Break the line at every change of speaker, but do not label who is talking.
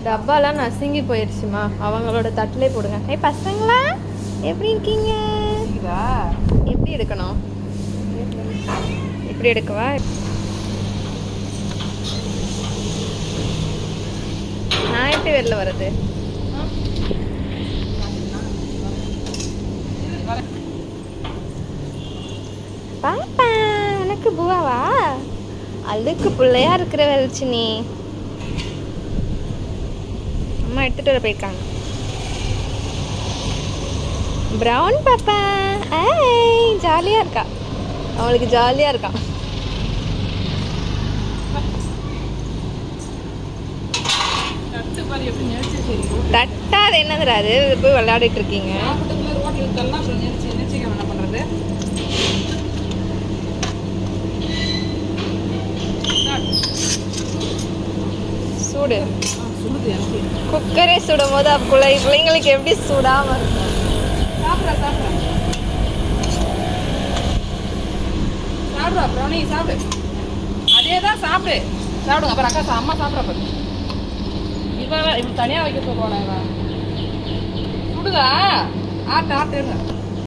டப்பாலாம் நசுங்கி போயிடுச்சுமா. அவங்களோட தட்டிலே போடுங்க. ஏய் பசங்களா எப்படி இருக்கீங்க? எப்படி எடுக்கணும்? எப்படி எடுக்கவா? நான் எப்படி வெளில வர்றது? பாப்பா உனக்கு புவாவா? அதுக்கு பிள்ளையா இருக்கிற வெளிச்சு நீ. அம்மா எடுத்துட்டு வர போயிருக்காங்க. ப்ரௌன் பாப்பா ஏய் ஜாலியா இருக்கா. அவளுக்கு ஜாலியா இருக்கா. தட்டாது என்னதுடா அது? போய் விளையாடிட்டு இருக்கீங்க. சூடு குக்கரே சுடும் போது பிள்ளைங்களுக்கு எப்படி சூடாம இருக்கும்?
சாப்பிடு அதேதான் சாப்பிடு சாப்பிடுங்க. அப்புறம் அக்கா அம்மா சாப்பிட்ற இப்ப தனியா வைக்க சொல்லுவாங்க. சுடுதா ஆட்டு ஆட்டுங்க.